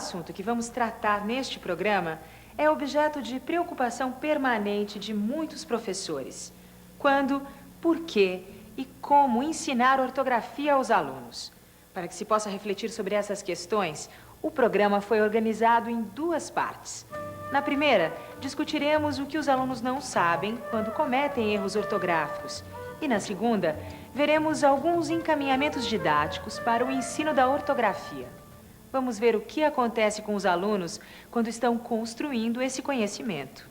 assunto que vamos tratar neste programa é objeto de preocupação permanente de muitos professores. Quando, por quê e como ensinar ortografia aos alunos. Para que se possa refletir sobre essas questões, o programa foi organizado em duas partes. Na primeira, discutiremos o que os alunos não sabem quando cometem erros ortográficos. E na segunda, veremos alguns encaminhamentos didáticos para o ensino da ortografia. Vamos ver o que acontece com os alunos quando estão construindo esse conhecimento.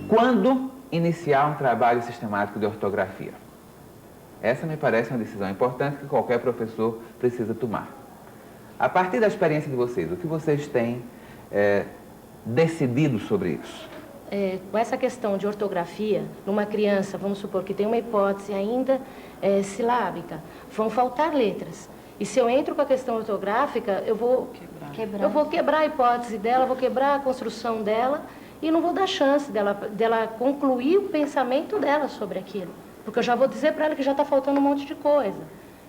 Quando iniciar um trabalho sistemático de ortografia? Essa me parece uma decisão importante que qualquer professor precisa tomar. A partir da experiência de vocês, o que vocês têm decidido sobre isso? Com essa questão de ortografia, numa criança, vamos supor que tem uma hipótese ainda silábica, vão faltar letras. E se eu entro com a questão ortográfica, eu vou quebrar a hipótese dela, vou quebrar a construção dela e não vou dar chance dela concluir o pensamento dela sobre aquilo. Porque eu já vou dizer para ela que já está faltando um monte de coisa.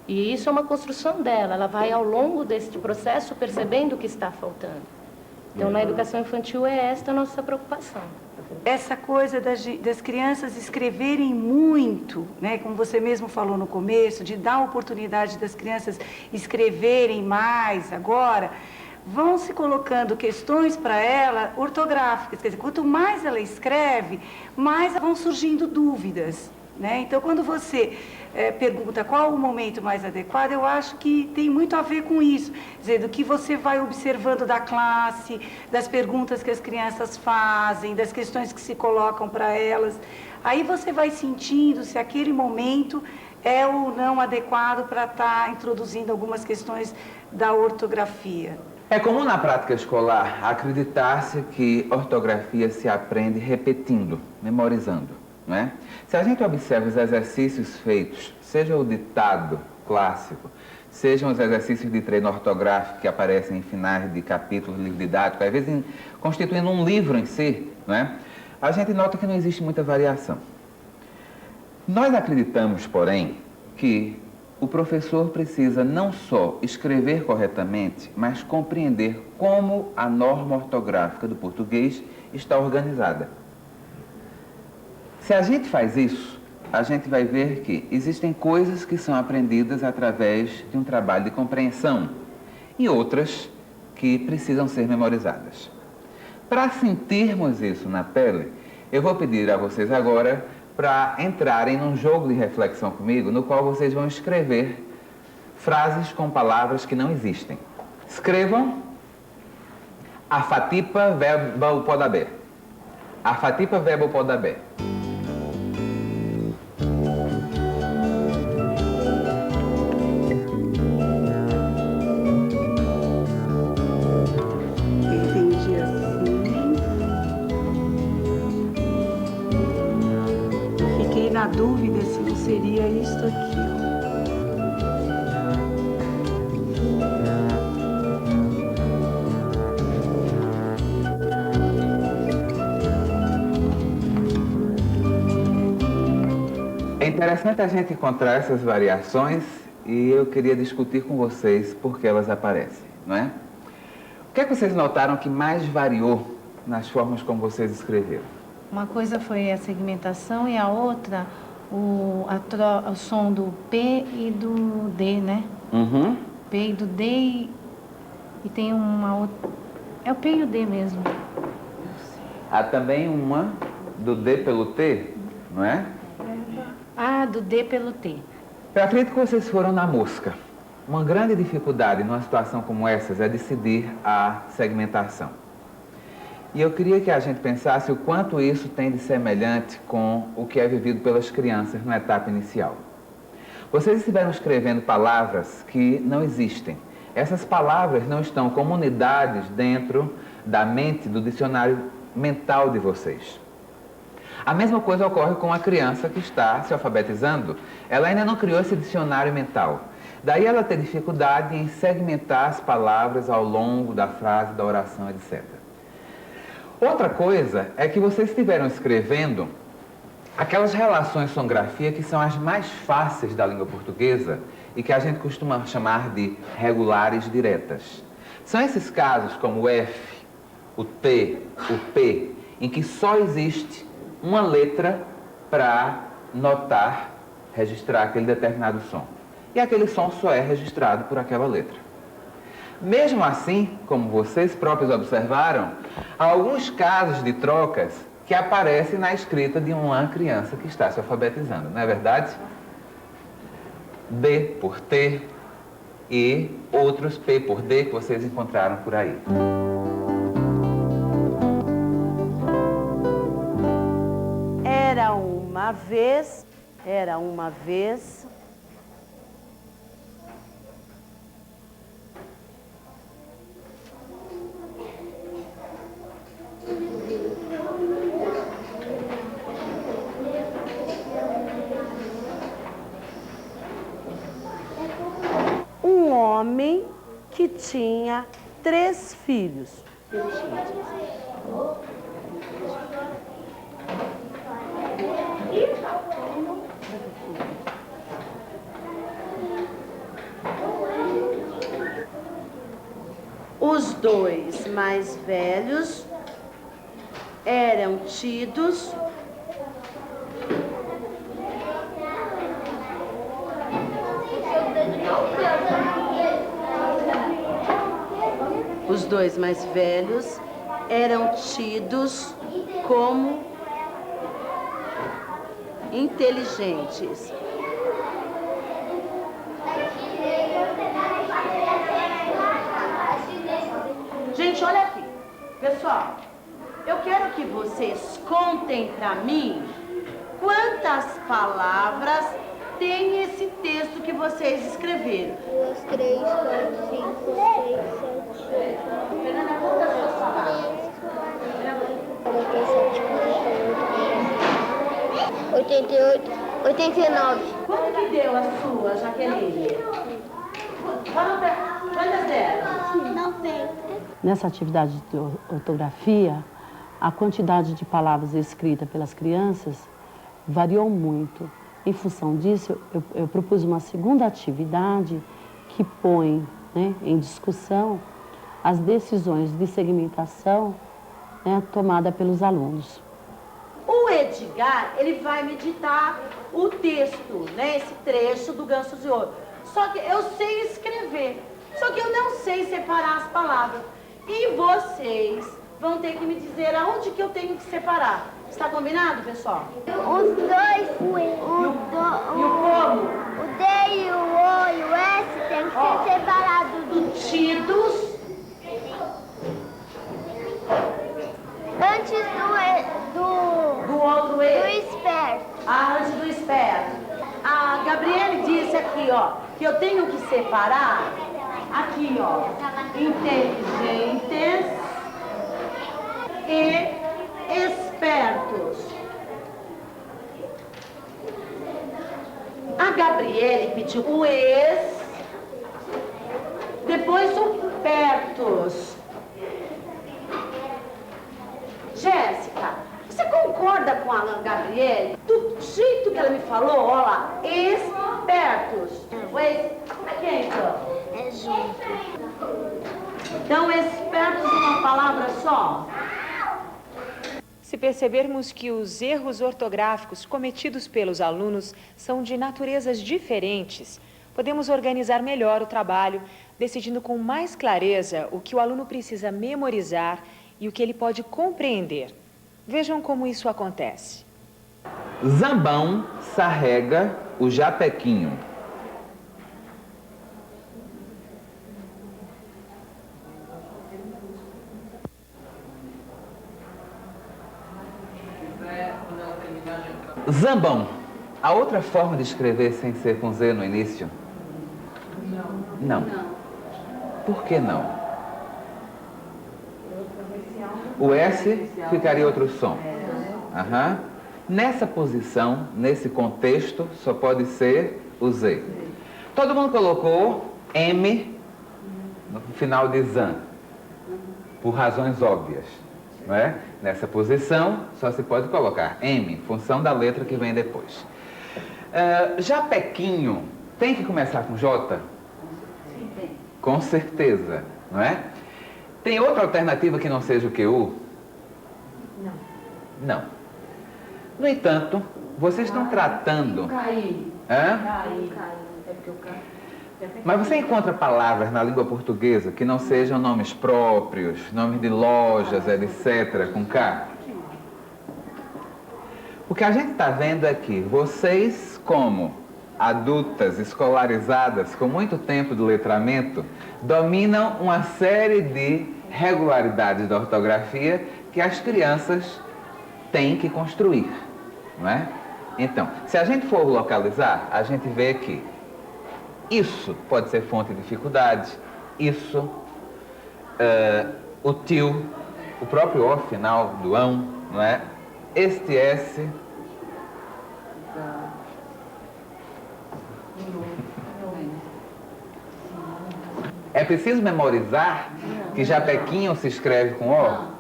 E isso é uma construção dela, ela vai ao longo deste processo percebendo o que está faltando. Então, na educação infantil é esta a nossa preocupação. Essa coisa das crianças escreverem muito, né, como você mesmo falou no começo, de dar a oportunidade das crianças escreverem mais agora, vão se colocando questões para ela ortográficas. Quer dizer, quanto mais ela escreve, mais vão surgindo dúvidas, né? Então, quando você pergunta qual o momento mais adequado, eu acho que tem muito a ver com isso. Quer dizer, do que você vai observando da classe, das perguntas que as crianças fazem, das questões que se colocam para elas. Aí você vai sentindo se aquele momento é ou não adequado para estar introduzindo algumas questões da ortografia. É comum na prática escolar acreditar-se que ortografia se aprende repetindo, memorizando, não é? Se a gente observa os exercícios feitos, seja o ditado clássico, sejam os exercícios de treino ortográfico que aparecem em finais de capítulos, livro didático, às vezes constituindo um livro em si, não é? A gente nota que não existe muita variação. Nós acreditamos, porém, que o professor precisa não só escrever corretamente, mas compreender como a norma ortográfica do português está organizada. Se a gente faz isso, a gente vai ver que existem coisas que são aprendidas através de um trabalho de compreensão e outras que precisam ser memorizadas. Para sentirmos isso na pele, eu vou pedir a vocês agora para entrarem num jogo de reflexão comigo, no qual vocês vão escrever frases com palavras que não existem. Escrevam afatipa verbo podaber. Afatipa verbo podaber. Entendi assim. Fiquei na dúvida se não seria isto aqui. É interessante a gente encontrar essas variações e eu queria discutir com vocês por que elas aparecem, não é? O que é que vocês notaram que mais variou nas formas como vocês escreveram? Uma coisa foi a segmentação e a outra o som do P e do D, né? Uhum. P e do D e tem uma outra... É o P e o D mesmo. Há também uma do D pelo T, não é? Ah, do D pelo T. Eu acredito que vocês foram na mosca. Uma grande dificuldade numa situação como essa é decidir a segmentação. E eu queria que a gente pensasse o quanto isso tem de semelhante com o que é vivido pelas crianças na etapa inicial. Vocês estiveram escrevendo palavras que não existem. Essas palavras não estão como unidades dentro da mente, do dicionário mental de vocês. A mesma coisa ocorre com a criança que está se alfabetizando. Ela ainda não criou esse dicionário mental. Daí ela tem dificuldade em segmentar as palavras ao longo da frase, da oração, etc. Outra coisa é que vocês estiveram escrevendo Aquelas relações som-grafia que são as mais fáceis da língua portuguesa e que a gente costuma chamar de regulares diretas. São esses casos como o F, o T, o P, em que só existe uma letra para notar, registrar aquele determinado som. E aquele som só é registrado por aquela letra. Mesmo assim, como vocês próprios observaram, há alguns casos de trocas que aparecem na escrita de uma criança que está se alfabetizando, não é verdade? D por T e outros P por D que vocês encontraram por aí. Era uma vez, um homem que tinha 3 filhos. Os 2 mais velhos eram tidos como inteligentes. Gente, olha aqui. Pessoal, eu quero que vocês contem pra mim quantas palavras tem esse texto que vocês escreveram. 2, 3, 4, 5, 6, 7, 8. Fernanda, conta as suas palavras. 47, 88, 89. Quanto que deu a sua, Jaqueline? Quantas deram? 90. Nessa atividade de ortografia, a quantidade de palavras escritas pelas crianças variou muito. Em função disso, eu propus uma segunda atividade que põe, né, em discussão as decisões de segmentação, né, tomada pelos alunos. O Edgar, ele vai me ditar o texto, né, esse trecho do Ganso de Ouro. Só que eu sei escrever, só que eu não sei separar as palavras. E vocês vão ter que me dizer aonde que eu tenho que separar. Está combinado, pessoal? Os dois, E o como? o D e o O e o S tem que ser separados Do tidos, antes do outro do E. esperto. Antes do esperto. A Gabriele disse aqui, ó, que eu tenho que separar aqui, ó, inteligentes e espertos. A Gabriele pediu o depois o pertos. Jéssica, você concorda com a Gabriele? Do jeito que ela me falou, ó lá, espertos. Como é que é então? É junto. Então, espertos uma palavra só? Se percebermos que os erros ortográficos cometidos pelos alunos são de naturezas diferentes, podemos organizar melhor o trabalho, decidindo com mais clareza o que o aluno precisa memorizar e o que ele pode compreender. Vejam como isso acontece. Zambão sarrega o japequinho. Zambão. A outra forma de escrever sem ser com Z no início? Não. Por que não? O S ficaria outro som. Aham. Nessa posição, nesse contexto, só pode ser o Z. Todo mundo colocou M no final de zan, por razões óbvias, não é? Nessa posição, só se pode colocar M, em função da letra que vem depois. Japequinho, tem que começar com J? Sim, tem. Com certeza, não é? Tem outra alternativa que não seja o QU? Não. Não. No entanto, vocês estão tratando... Caí. Hã? Caí. É porque eu caí. Mas você encontra palavras na língua portuguesa que não sejam nomes próprios, nomes de lojas, etc., com K? O que a gente está vendo é que vocês, como adultas escolarizadas com muito tempo de letramento, dominam uma série de regularidades da ortografia que as crianças têm que construir, não é? Então, se a gente for localizar, a gente vê que isso pode ser fonte de dificuldade, isso, o tio, o próprio O final do ão, não é? Este S. É preciso memorizar que japequinho se escreve com O?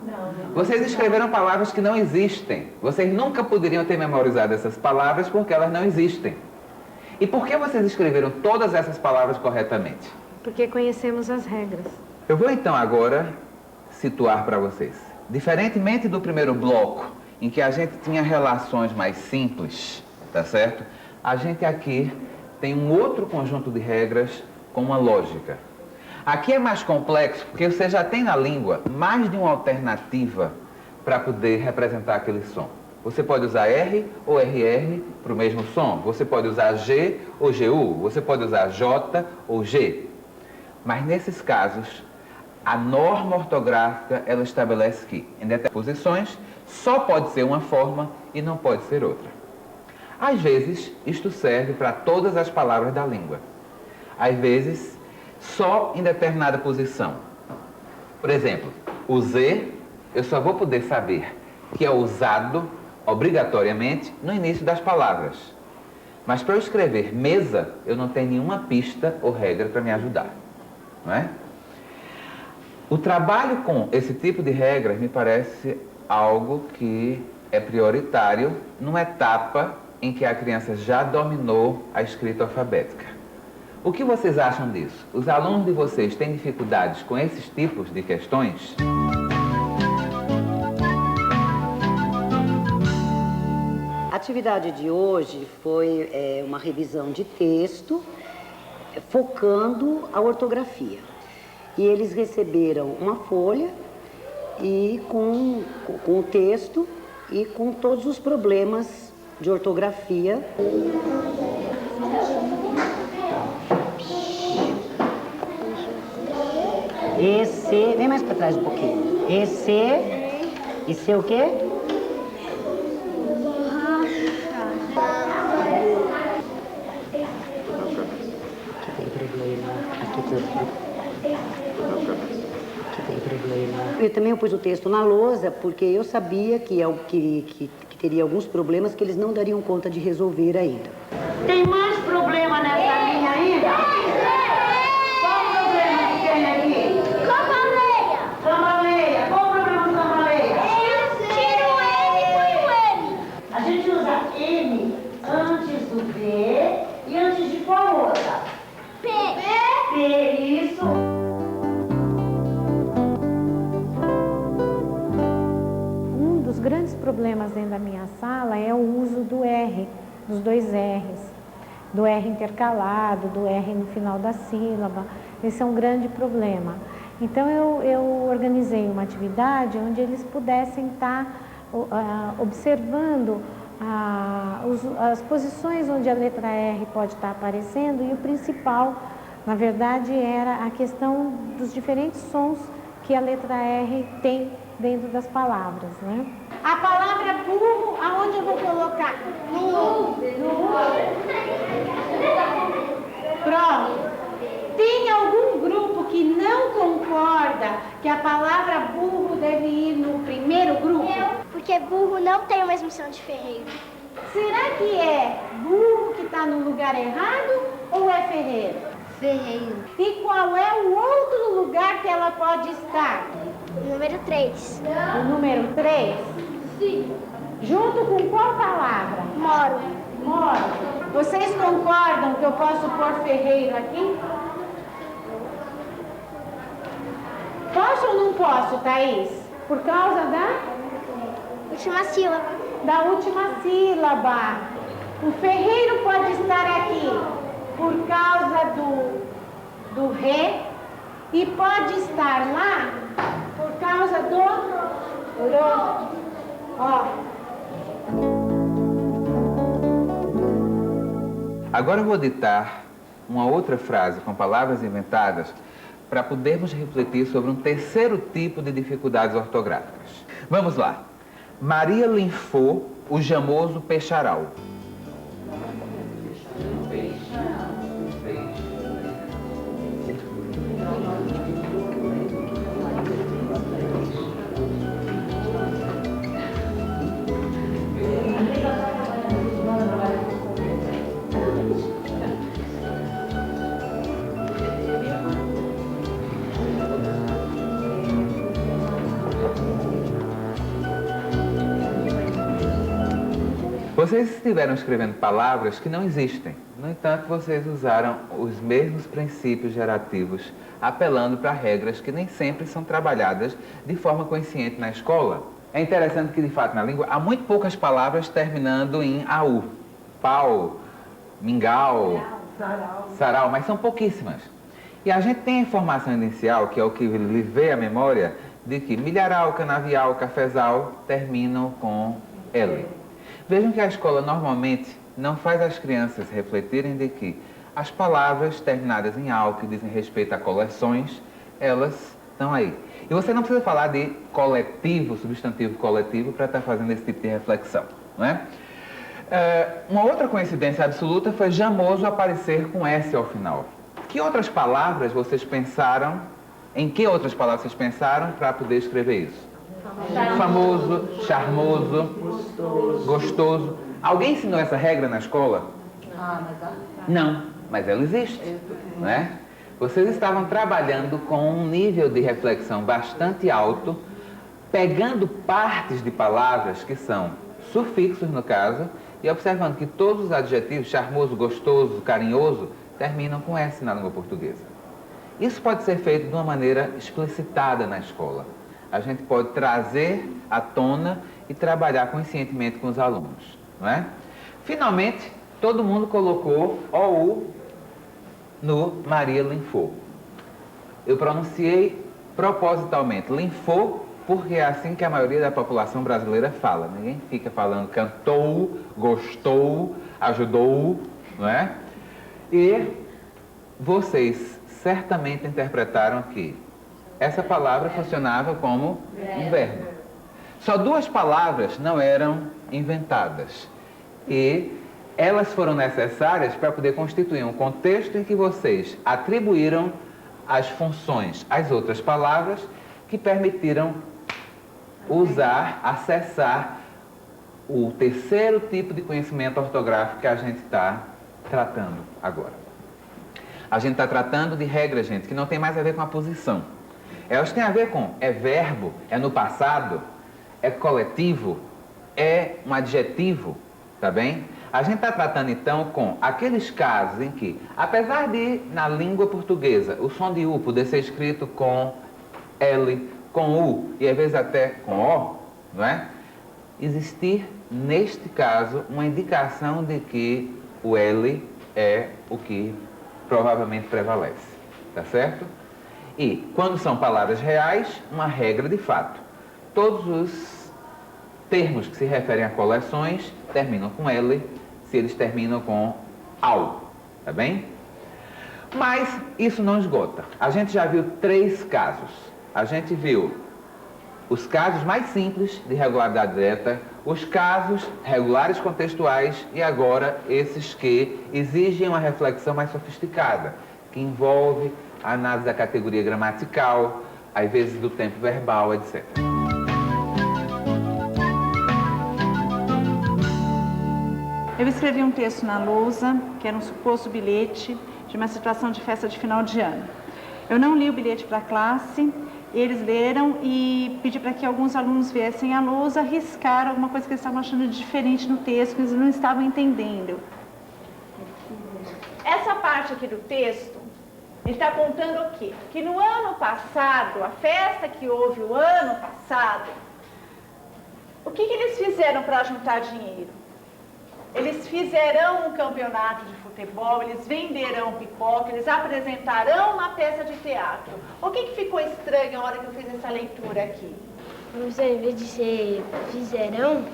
Vocês escreveram palavras que não existem. Vocês nunca poderiam ter memorizado essas palavras porque elas não existem. E por que vocês escreveram todas essas palavras corretamente? Porque conhecemos as regras. Eu vou então agora situar para vocês. Diferentemente do primeiro bloco, em que a gente tinha relações mais simples, tá certo? A gente aqui tem um outro conjunto de regras com uma lógica. Aqui é mais complexo porque você já tem na língua mais de uma alternativa para poder representar aquele som. Você pode usar R ou RR para o mesmo som. Você pode usar G ou GU. Você pode usar J ou G. Mas nesses casos, a norma ortográfica ela estabelece que em determinadas posições só pode ser uma forma e não pode ser outra. Às vezes, isto serve para todas as palavras da língua. Às vezes, só em determinada posição. Por exemplo, o Z, eu só vou poder saber que é usado obrigatoriamente no início das palavras. Mas para eu escrever mesa, eu não tenho nenhuma pista ou regra para me ajudar. Não é? O trabalho com esse tipo de regras me parece algo que é prioritário numa etapa em que a criança já dominou a escrita alfabética. O que vocês acham disso? Os alunos de vocês têm dificuldades com esses tipos de questões? A atividade de hoje foi uma revisão de texto, focando a ortografia. E eles receberam uma folha e com o texto e com todos os problemas de ortografia. Esse, vem mais para trás um pouquinho. Esse, e C o quê? Aqui tem problema, aqui tem problema. Eu também pus o texto na lousa porque eu sabia que teria alguns problemas que eles não dariam conta de resolver ainda. Tem mais problema nessa linha ainda? Qual o problema que tem aqui? Cambaleia. Cambaleia. Qual o problema do cambaleia? Tira o N e põe o M. A gente usa M antes do B e antes de qual outra? P. P, isso. Um dos grandes problemas dentro da minha sala é o uso do R, dos dois R's, do R intercalado, do R no final da sílaba. Esse é um grande problema. Então eu organizei uma atividade onde eles pudessem estar observando as posições onde a letra R pode estar aparecendo, e o principal, na verdade, era a questão dos diferentes sons que a letra R tem dentro das palavras, né? A palavra burro, aonde eu vou colocar? No. Pronto. Tem algum grupo que não concorda que a palavra burro deve ir no primeiro grupo? Porque burro não tem o mesmo som de ferreiro. Será que é burro que está no lugar errado ou é ferreiro? Ferreiro. E qual é o outro lugar que ela pode estar? Número 3. O número 3? Sim. Junto com qual palavra? Moro. Moro. Vocês concordam que eu posso pôr ferreiro aqui? Posso ou não posso, Thaís? Por causa da? Última sílaba. Da última sílaba. O ferreiro pode estar aqui por causa do ré e pode estar lá por causa do ro. Ó. Agora eu vou ditar uma outra frase com palavras inventadas para podermos refletir sobre um terceiro tipo de dificuldades ortográficas. Vamos lá. Maria linfou o jamoso peixaral. Vocês estiveram escrevendo palavras que não existem. No entanto, vocês usaram os mesmos princípios gerativos, apelando para regras que nem sempre são trabalhadas de forma consciente na escola. É interessante que, de fato, na língua, há muito poucas palavras terminando em AU. Pau, mingau, sarau, mas são pouquíssimas. E a gente tem a informação inicial, que é o que lhe vê a memória, de que milharal, canavial, cafezal terminam com L. Vejam que a escola normalmente não faz as crianças refletirem de que as palavras terminadas em al, que dizem respeito a coleções, elas estão aí. E você não precisa falar de coletivo, substantivo coletivo, para estar fazendo esse tipo de reflexão, não é? Uma outra coincidência absoluta foi jamoso aparecer com S ao final. Que outras palavras vocês pensaram, em que outras palavras vocês pensaram para poder escrever isso? Famoso, charmoso, gostoso. Alguém ensinou essa regra na escola? Não, mas ela existe, não é? Vocês estavam trabalhando com um nível de reflexão bastante alto, pegando partes de palavras que são sufixos, no caso, e observando que todos os adjetivos, charmoso, gostoso, carinhoso, terminam com S na língua portuguesa. Isso pode ser feito de uma maneira explicitada na escola. A gente pode trazer à tona e trabalhar conscientemente com os alunos, não é? Finalmente, todo mundo colocou OU no Maria linfou. Eu pronunciei propositalmente linfou, porque é assim que a maioria da população brasileira fala. Ninguém fica falando cantou, gostou, ajudou, não é? E vocês certamente interpretaram que essa palavra funcionava como um verbo. Só duas palavras não eram inventadas. E elas foram necessárias para poder constituir um contexto em que vocês atribuíram as funções às outras palavras que permitiram usar, acessar o terceiro tipo de conhecimento ortográfico que a gente está tratando agora. A gente está tratando de regras, gente, que não tem mais a ver com a posição. Elas têm a ver com é verbo, é no passado, é coletivo, é um adjetivo, tá bem? A gente está tratando então com aqueles casos em que, apesar de na língua portuguesa o som de U poder ser escrito com L, com U e às vezes até com O, não é? Existir neste caso uma indicação de que o L é o que provavelmente prevalece, tá certo? E, quando são palavras reais, uma regra de fato. Todos os termos que se referem a coleções terminam com L, se eles terminam com AU, tá bem? Mas isso não esgota. A gente já viu 3 casos. A gente viu os casos mais simples de regularidade direta, os casos regulares contextuais e agora esses que exigem uma reflexão mais sofisticada, que envolve a análise da categoria gramatical, às vezes do tempo verbal, etc. Eu escrevi um texto na lousa, que era um suposto bilhete de uma situação de festa de final de ano. Eu não li o bilhete para a classe, Eles leram e pedi para que alguns alunos viessem à lousa riscar alguma coisa que eles estavam achando de diferente no texto, que eles não estavam entendendo. Essa parte aqui do texto, ele está contando o quê? Que no ano passado, a festa que houve o ano passado, o que eles fizeram para juntar dinheiro? Eles fizeram um campeonato de futebol, eles venderão pipoca, eles apresentarão uma peça de teatro. O que ficou estranho na hora que eu fiz essa leitura aqui? Professor, em vez de ser fizeram,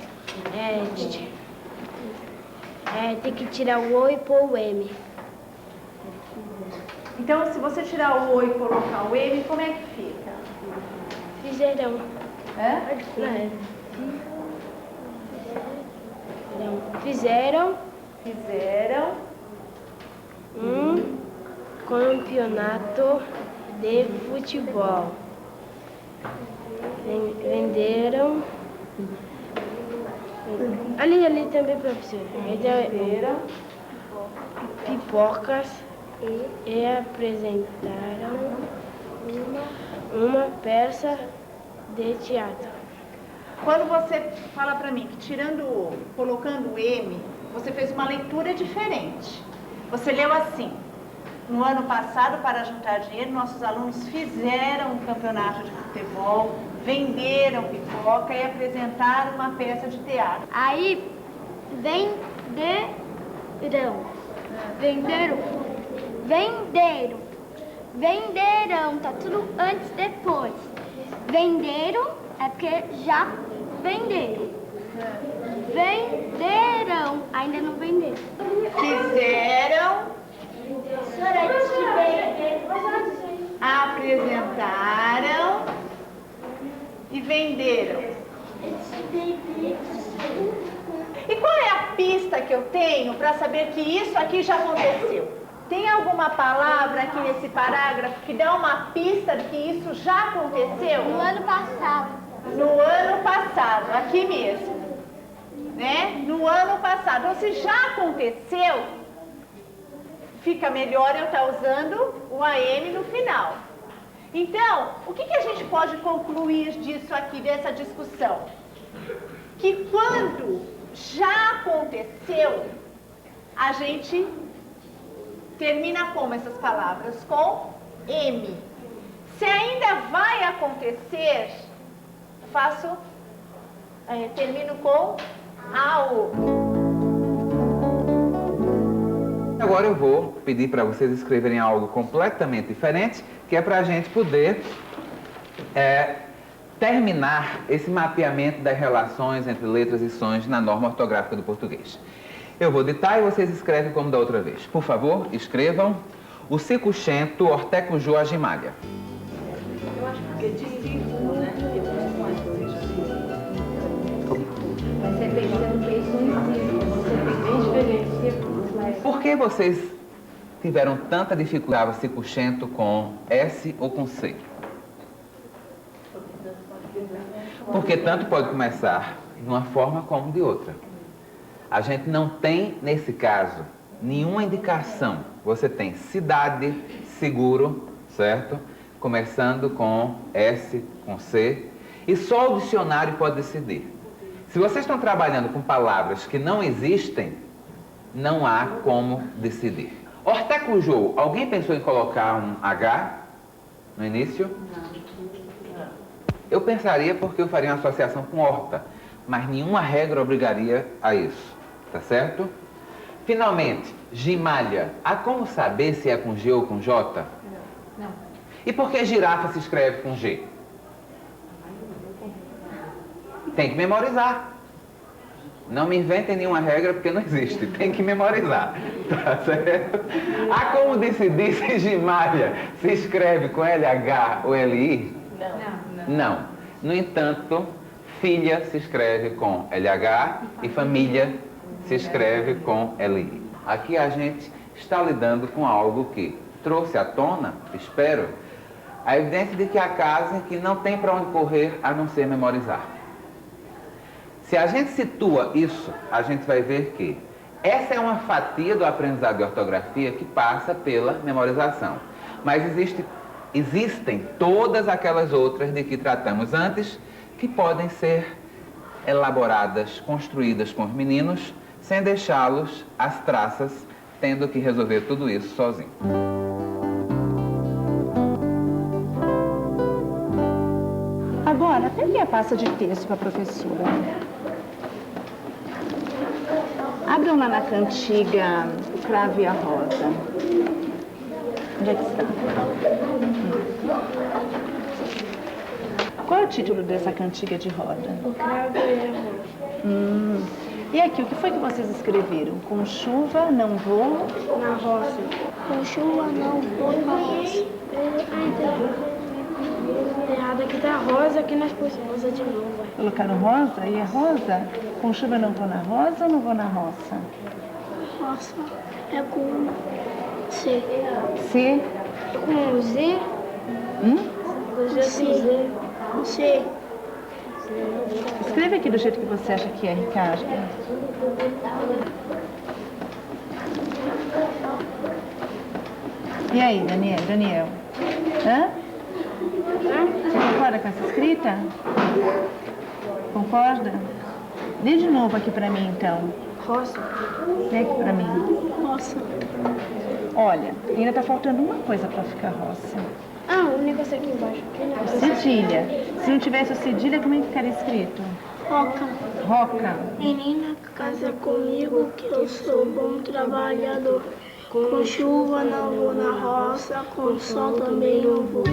tem que tirar o O e pôr o M. Então, se você tirar o O e colocar o M, como é que fica? Fizeram. Fizeram um campeonato de futebol. Venderam. Ali também, professor. Venderam pipocas e apresentaram uma peça de teatro. Quando você fala para mim que tirando o O, colocando o M, você fez uma leitura diferente. Você leu assim: no ano passado, para juntar dinheiro, nossos alunos fizeram um campeonato de futebol, venderam pipoca e apresentaram uma peça de teatro. Aí, venderam, tá tudo antes e depois. Venderam é porque já venderam. Venderam, ainda não venderam. Fizeram, apresentaram e venderam. E qual é a pista que eu tenho para saber que isso aqui já aconteceu? Tem alguma palavra aqui nesse parágrafo que dá uma pista de que isso já aconteceu? No ano passado. No ano passado, aqui mesmo. Né? No ano passado. Então, se já aconteceu, fica melhor eu estar usando o AM no final. Então, o que a gente pode concluir disso aqui, dessa discussão? Que quando já aconteceu, a gente termina como essas palavras? Com M. Se ainda vai acontecer, termino com AO. Agora eu vou pedir para vocês escreverem algo completamente diferente, que é para a gente poder terminar esse mapeamento das relações entre letras e sons na norma ortográfica do português. Eu vou ditar e vocês escrevem como da outra vez. Por favor, escrevam o cicuchento ortecuju agimalha. Eu acho que é discípulo, né? Vai ser pegando bem conhecido, vai ser bem diferente. Por que vocês tiveram tanta dificuldade cicuchento com S ou com C? Porque tanto pode começar de uma forma como de outra. A gente não tem, nesse caso, nenhuma indicação. Você tem cidade, seguro, certo? Começando com S, com C. E só o dicionário pode decidir. Se vocês estão trabalhando com palavras que não existem, não há como decidir. Ortecuju, alguém pensou em colocar um H no início? Não. Eu pensaria porque eu faria uma associação com horta, mas nenhuma regra obrigaria a isso. Tá certo? Finalmente, gimalha. Há como saber se é com G ou com J? Não. E por que girafa se escreve com G? Tem que memorizar. Não me inventem nenhuma regra porque não existe. Tem que memorizar. Tá certo? Há como decidir se gimalha se escreve com LH ou LI? Não. No entanto, filha se escreve com LH e família se escreve com LI. Aqui a gente está lidando com algo que trouxe à tona, espero, a evidência de que há casos em que não tem para onde correr a não ser memorizar. Se a gente situa isso, a gente vai ver que essa é uma fatia do aprendizado de ortografia que passa pela memorização. Mas existe existem todas aquelas outras de que tratamos antes, que podem ser elaboradas, construídas com os meninos, sem deixá-los às traças, tendo que resolver tudo isso sozinho. Agora, pegue a pasta de texto para a professora. Abram lá na cantiga o Cravo e a Rosa. Onde é que está? Qual é o título dessa cantiga de roda? O Cravo e a Rosa. E aqui, o que foi que vocês escreveram? Com chuva, não vou... Na roça. Com chuva não vou na roça. Errado aqui tá rosa, aqui nós pôs rosa de novo. Colocaram rosa? E é rosa? Com chuva não vou na rosa ou não vou na roça? Roça é com C. C? Com Z? C. Com C. Escreve aqui do jeito que você acha que é, Ricardo. E aí, Daniel? Hã? Você concorda com essa escrita? Concorda? Lê de novo aqui pra mim, então. Roça. Lê aqui pra mim. Roça. Olha, ainda tá faltando uma coisa pra ficar roça. Ah, o negócio aqui embaixo. Cedilha. Se não tivesse o cedilha, como é que ficaria escrito? Roca. Roca. Menina, casa comigo que eu sou bom trabalhador. Com chuva não vou na roça, com sol também não vou.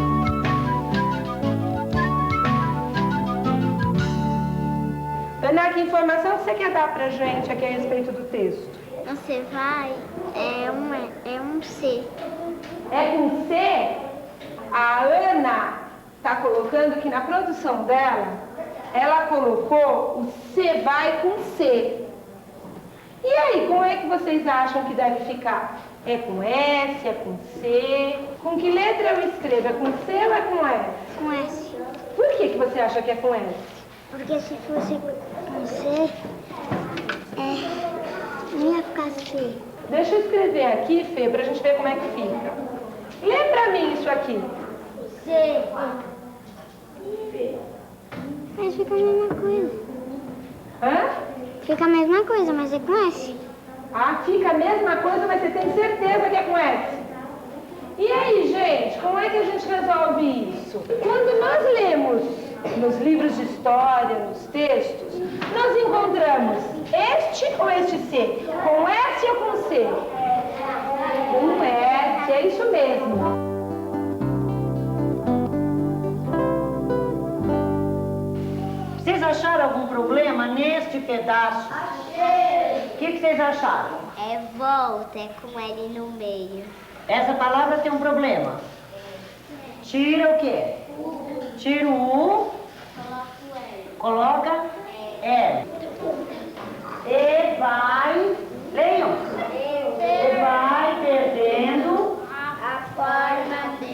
Ana, que informação você quer dar pra gente aqui a respeito do texto? Você vai, é um C. É com C? A Ana está colocando que na produção dela, ela colocou o C vai com C. E aí, como é que vocês acham que deve ficar? É com S, é com C? Com que letra eu escrevo? É com C ou é com S? Com S. Por que você acha que é com S? Porque se fosse com C, não ia ficar C. Deixa eu escrever aqui, Fê, pra gente ver como é que fica. Lê pra mim isso aqui. C. Mas fica a mesma coisa. Hã? Fica a mesma coisa, mas é com S. Ah, fica a mesma coisa, mas você tem certeza que é com S? E aí, gente, como é que a gente resolve isso? Quando nós lemos nos livros de história, nos textos, nós encontramos este ou este C? Com S ou com C? Com S, é isso mesmo. Vocês acharam algum problema neste pedaço? Achei! O que vocês acharam? É volta, é com L no meio. Essa palavra tem um problema. Tira o quê? Tira o U. Coloca L. E vai... Leiam. E vai perdendo a forma de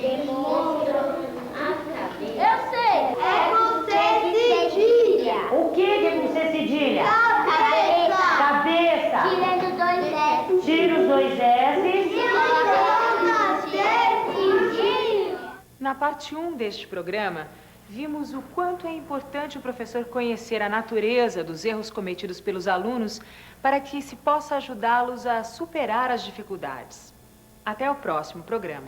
eu sei! É com C cedilha. O que é com C cedilha? Cabeça. Cabeça. Tirando dois S. Tira os dois S. Na parte 1 deste programa, vimos o quanto é importante o professor conhecer a natureza dos erros cometidos pelos alunos para que se possa ajudá-los a superar as dificuldades. Até o próximo programa.